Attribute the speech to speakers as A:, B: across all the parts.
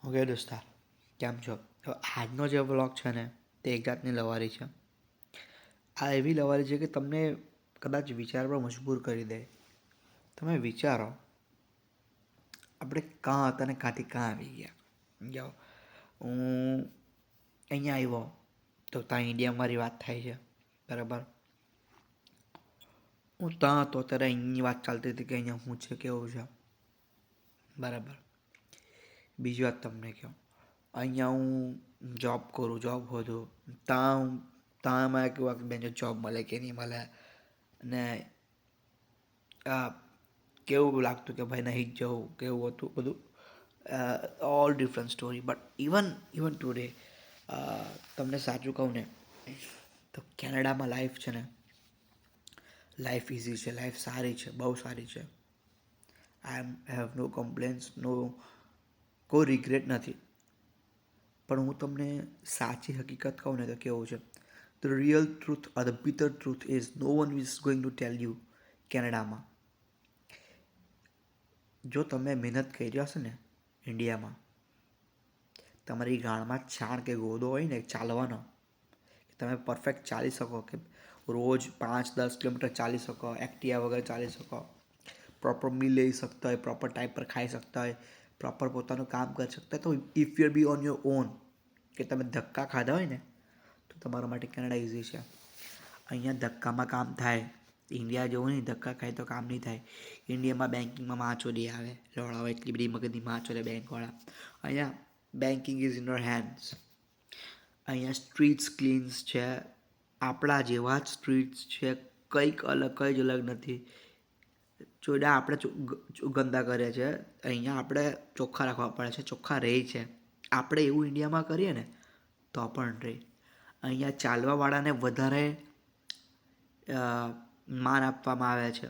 A: Okay દોસ્તાર, કેમ છો? તો આજનો જે વ્લોગ છે ને તે એક જાતની લવારી છે. આ એવી લવારી છે કે તમને કદાચ વિચાર પર મજબૂર કરી દે. તમે વિચારો, આપણે કાં હતા ને કાંથી કાં આવી ગયા. જાઓ, હું અહીંયા આવ્યો તો ત્યાં ઇન્ડિયામાં મારી વાત થાય છે, બરાબર. હું ત્યાં હતો ત્યારે અહીંની વાત ચાલતી હતી કે અહીંયા શું છે, કેવું છે, બરાબર. બીજી વાત તમને કહું, અહીંયા હું જોબ કરું, જોબ હોધું, ત્યાં મારે કેવું બેન જોબ મળે કે નહીં મળે, અને કેવું લાગતું કે ભાઈ નહીં જ જવું, કેવું હતું બધું. All different story. But even today તમને સાચું કહું ને તો કેનેડામાં લાઈફ છે ને, લાઈફ ઇઝી છે, લાઈફ સારી છે, બહુ સારી છે. હેવ નો કમ્પ્લેન્સ, કોઈ રિગ્રેટ નથી. પણ હું તમને સાચી હકીકત કહું ને તો કેવું છે, the real truth or the bitter truth is no one is going to tell you. કેનેડામાં જો તમે મહેનત કરી હશે ને ઇન્ડિયામાં, તમારી ગાળમાં છાણ કે ગોદો હોય ને ચાલવાનો, કે તમે પરફેક્ટ ચાલી શકો, કે રોજ 5-10 કિલોમીટર ચાલી શકો, એક્ટિવા વગર ચાલી શકો, પ્રોપર મીલ લઈ શકતા હોય, પ્રોપર ટાઈમ પર ખાઈ શકતા હોય, પ્રોપર પોતાનું કામ કરી શકતા હોય, તો if you B on your own, કે તમે ધક્કા ખાધા હોય ને તો તમારા માટે કેનેડા ઇઝી છે. અહીંયા ધક્કામાં કામ થાય. ઇન્ડિયા જેવું નહીં, ધક્કા ખાય તો કામ નહીં થાય. ઇન્ડિયામાં બેન્કિંગમાં માચોડી આવે, લોડાઓ એટલી બધી મગજની માચોડે બેંકવાળા. અહીંયા banking is in your hands. અહીંયા સ્ટ્રીટ્સ ક્લીન્સ છે, આપણા જેવા જ સ્ટ્રીટ્સ છે, કંઈ જ અલગ નથી. ચોડા આપણે ગંદા કરીએ છીએ, અહીંયા આપણે ચોખ્ખા રાખવા પડે છે, ચોખ્ખા રહે છે. આપણે એવું ઇન્ડિયામાં કરીએ ને તો પણ રહે. અહીંયા ચાલવાવાળાને વધારે માન આપવામાં આવે છે.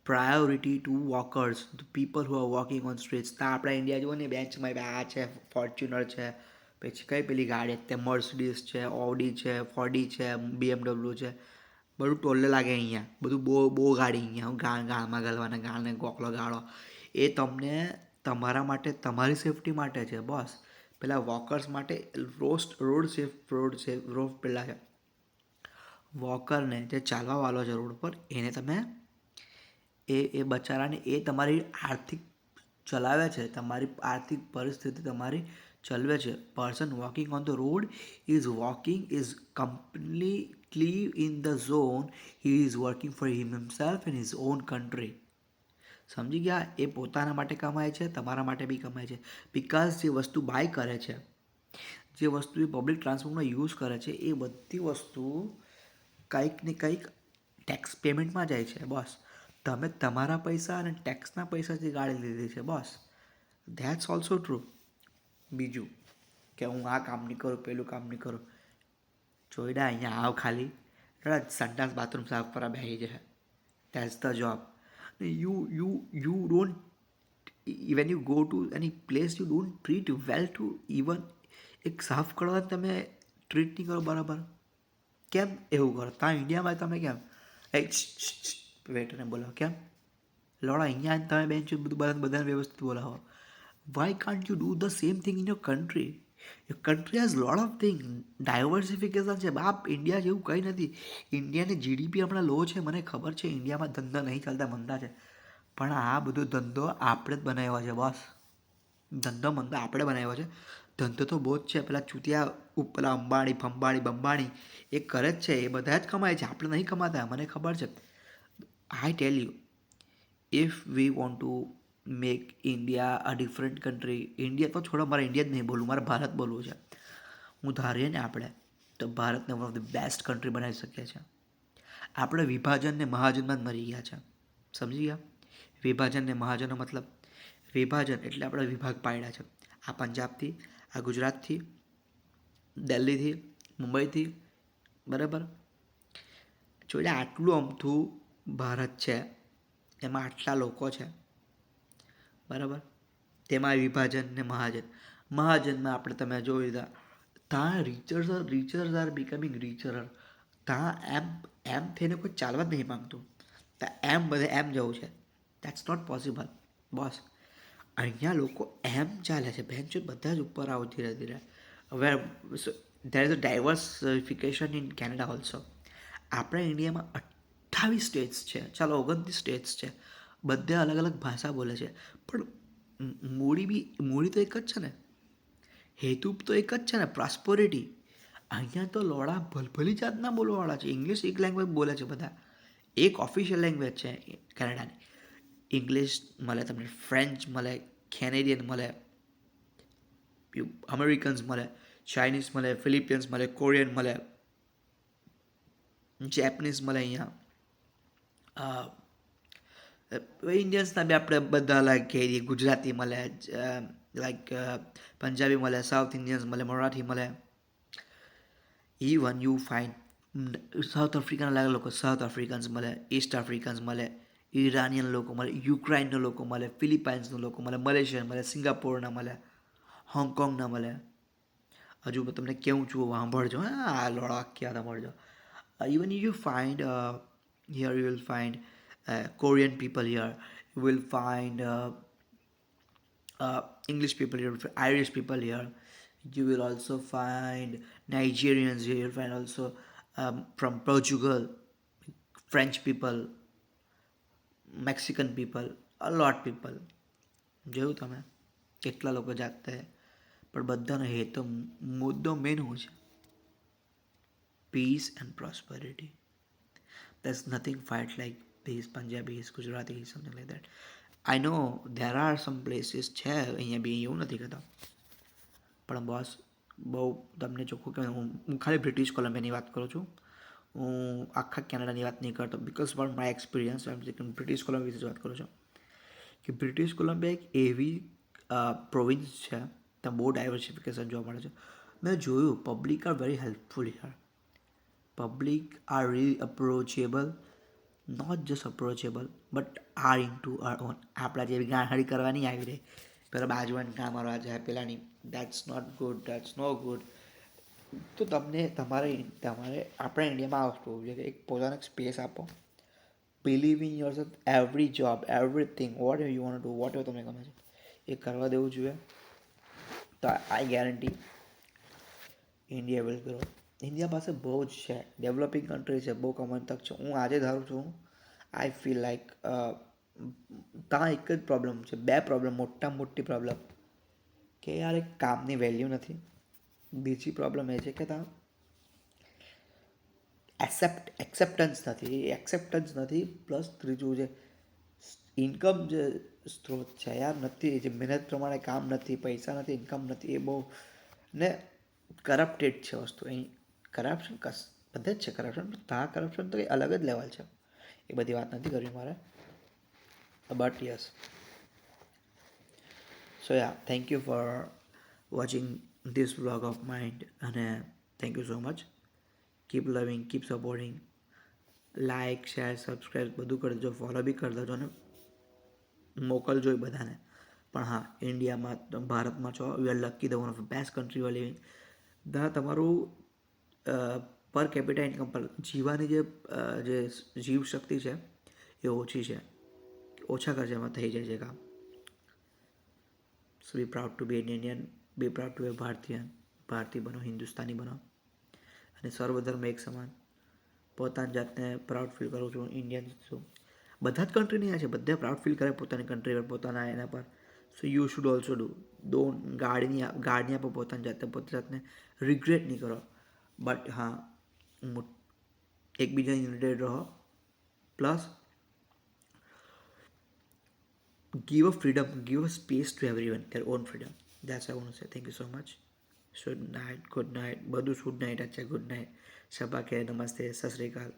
A: Priority to walkers, to people who are walking on streets. ત્યાં આપણે ઇન્ડિયા જુઓ ને બેન્ચમાં આ છે, ફોર્ચ્યુનર છે, પછી કઈ પેલી ગાડી તે મર્સિડીઝ છે, ઓડી છે, ફોર્ડી છે, BMW છે, બધું ટોલે લાગે અહીંયા. બધું બહુ ગાડી અહીંયા ગાળમાં ગાળવાના, ગાળને ગોખલો ગાળો. એ તમને તમારા માટે, તમારી સેફટી માટે છે બોસ. પેલા વોકર્સ માટે રોડ પેલા છે. વોકરને જે ચાલવાવાળો છે રોડ પર, એને તમે એ બચારાને એ તમારી આર્થિક ચલાવે છે, તમારી આર્થિક પરિસ્થિતિ તમારી ચલાવે છે. Person walking on the road is completely in the zone. He is working for himself in his own country. સમજી ગયા? એ પોતાના માટે કમાય છે, તમારા માટે બી કમાય છે. બિકોઝ જે વસ્તુ બાય કરે છે, જે વસ્તુ એ પબ્લિક ટ્રાન્સપોર્ટનો યુઝ કરે છે, એ બધી વસ્તુ કંઈક ને કંઈક ટેક્સ પેમેન્ટમાં જાય છે બોસ. તમે તમારા પૈસા અને ટેક્સના પૈસાથી ગાડી લીધી છે બોસ. That's also true. બીજું કે હું આ કામ નહીં કરું, પેલું કામ નહીં કરું, જોઈડા અહીંયા આવ ખાલી સંડાસ બાથરૂમ સાફ કરવા બેસી જાય. That's the job. You don't, when you go to any place, you don't treat well two even એક સાફ કરવા તમે ટ્રીટ નહીં કરો બરાબર. કેમ એવું કરો? ત્યાં ઇન્ડિયામાં તમે કેમ વેટરને બોલાવો? કેમ લોડા અહીંયા તમે બેન્ચ બધાને વ્યવસ્થિત બોલાવો? Why can't you do the same thing in your country? Your country has lot of thing, diversification છે બાપ. ઇન્ડિયા જેવું કંઈ નથી. ઇન્ડિયાની GDP હમણાં લો છે, મને ખબર છે. ઇન્ડિયામાં ધંધા નહીં ચાલતા, મંદા છે. પણ આ બધો ધંધો આપણે જ બનાવ્યો છે બોસ. ધંધો મંદો આપણે બનાવ્યો છે. ધંધો તો બહુ જ છે. પેલા ચૂતિયા પેલા અંબાણી ફંબાણી બંબાણી એ કરે જ છે, એ બધા જ કમાય છે, આપણે નહીં કમાતા, મને ખબર છે. I tell you, if we want to make India a different country, India તો છોડો, મારે ઇન્ડિયા જ નહીં બોલવું, મારે ભારત બોલવું છે. હું ધારીએ ને આપણે તો ભારતને one of the best country બનાવી શકીએ છીએ. આપણે વિભાજનને મહાજનમાં જ મરી ગયા છે. સમજી ગયા? વિભાજનને મહાજનનો મતલબ, વિભાજન એટલે આપણે વિભાગ પાડ્યા છે. આ પંજાબથી, આ ગુજરાતથી, દિલ્હીથી, મુંબઈથી, બરાબર. જોડે આટલું અમથું ભારત છે, એમાં આટલા લોકો છે, બરાબર. તેમાં વિભાજન ને મહાજનમાં આપણે તમે જોઈ લીધા, ત્યાં રીચર્સ આર બિકમિંગ રીચર. ત્યાં એમ થઈને કોઈ ચાલવા જ નહીં માગતું. ત્યાં બધે એમ જવું છે. That's not possible boss. અહીંયા લોકો એમ ચાલે છે બેન છે બધા જ ઉપર આવો ધીરે ધીરે હવે there is a diversification in Canada also. આપણા ઇન્ડિયામાં 28 સ્ટેટ્સ છે, ચાલો 29 સ્ટેટ્સ છે, બધે અલગ અલગ ભાષા બોલે છે, પણ મૂડી તો એક જ છે ને, હેતુ તો એક જ છે ને, પ્રોસ્પોરિટી. અહીંયા તો લોડા ભલભલી જાતના બોલવાવાળા છે, ઇંગ્લિશ એક લેંગ્વેજ બોલે છે બધા, એક ઓફિશિયલ લેંગ્વેજ છે કેનેડાની. ઇંગ્લિશ મળે તમને, ફ્રેન્ચ મળે, કેનેડિયન મળે, અમેરિકન્સ મળે, ચાઇનીઝ મળે, ફિલિપિયન્સ મળે, કોરિયન મળે, જેપનીઝ મળે અહીંયા. ઇન્ડિયન્સના બી આપણે બધા લાઈક કહીએ, ગુજરાતી મળે, લાઈક પંજાબી મળે, સાઉથ ઇન્ડિયન્સ મળે, મરાઠી મળે. ઇવન યુ ફાઇન્ડ સાઉથ આફ્રિકાના લોકો, સાઉથ આફ્રિકન્સ મળે, ઈસ્ટ આફ્રિકન્સ મળે, ઈરાનિયન લોકો મળે, યુક્રાઇનના લોકો મળે, ફિલિપાઇન્સના લોકો મળે, મલેશિયન મળે, સિંગાપોરના મળે, હોંગકોંગના મળે. હજુ હું તમને કેવું છું સાંભળજો, હા આ લોડા આખી સાંભળજો. Even you find here you will find Korean people here, you will find English people here, Irish people here, you will also find Nigerians here, you'll find also from Portugal, French people, Mexican people, a lot people. જોયું તમે કેટલા લોકો જાગતા હે, પણ બધાનો હેતુ મુદ્દો મેન શું છે? Peace and prosperity. There's nothing fight like these Punjabis, Gujaratis, something like that. I know there are some places છે અહીંયા બી એવું નથી કહેતા, પણ બોસ બહુ તમને ચોખ્ખું કહેવાય, હું ખાલી બ્રિટિશ કોલંબિયાની વાત કરું છું, હું આખા કેનેડાની વાત નહીં કરતો, because for my experience British Columbia વિશે વાત કરું છું કે બ્રિટિશ કોલંબિયા એક એવી પ્રોવિન્સ છે ત્યાં બહુ ડાયવર્સિફિકેશન જોવા મળે છે. મેં જોયું public are very helpful here. Public are really approachable, not just approachable, but are into our own. આપણા જેવી ગાંહડી કરવાની આવી રહી, પેલા બાજુવાન કામ મારવા જાય, પેલાની that's not good, that's no good. તો તમારે આપણા ઇન્ડિયામાં આ વસ્તુ હોવી જોઈએ કે એક પોતાનો સ્પેસ આપો. Believe in yourself, every job, everything, what you want to, what તમને ગમે છે એ કરવા દેવું જોઈએ. તો I guarantee India will grow. India પાસે બહુ જ છે, ડેવલપિંગ કન્ટ્રી છે, બહુ કમાવાની તક છે. હું આજે ધારું છું, આઈ ફીલ લાઈક ત્યાં એક જ પ્રોબ્લેમ છે, બે પ્રોબ્લેમ, મોટી પ્રોબ્લેમ કે યાર એક કામની વેલ્યુ નથી. બીજી પ્રોબ્લેમ એ છે કે ત્યાં એક્સેપ્ટન્સ નથી. પ્લસ ત્રીજું જે ઇન્કમ જે સ્ત્રોત છે યાર નથી, જે મહેનત પ્રમાણે કામ નથી, પૈસા નથી, ઇન્કમ નથી, એ બહુ ને કરપ્ટેડ છે વસ્તુ. અહીં કરપ્શન બધે જ છે કરપ્શન, પણ કરપ્શન તો કંઈ અલગ જ લેવલ છે. એ બધી વાત નથી કરવી મારે, but yes. So ya, thank you for watching this vlog of mine, અને thank you so much. Keep loving, keep supporting, like, share, subscribe બધું કરી દેજો, ફોલો બી કરી દેજો, ને મોકલજો એ બધાને. પણ હા, ઇન્ડિયામાં, ભારતમાં છો, you are lucky, the one of best country you are living. તમારું પર કેપિટા ઇન્કમ પર જીવવાની જે જીવ શક્તિ છે એ ઓછી છે, ઓછા ખર્ચામાં થઈ જાય છે કામ. So be proud to be an Indian, be proud to be Bharatiya બનો, હિન્દુસ્તાની બનો, અને સર્વધર્મ એક સમાન. પોતાની જાતને પ્રાઉડ ફીલ કરું છું, ઇન્ડિયન છું. બધા જ કન્ટ્રીની આ છે, બધા પ્રાઉડ ફીલ કરે પોતાની કન્ટ્રી પર, પોતાના એના પર. So you should also do. ગાડીની આપો પોતાની જાતને રિગ્રેટ નહીં કરો. બટ હા, એકબીજાની યુનાઇટેડ રહો. Plus give a freedom, give a space to everyone, their own freedom. That's I want to say. Thank you so much. Good night, good night. બધું good night છે, good night. શબા કે નમસ્તે, સત શ્રી અકાલ.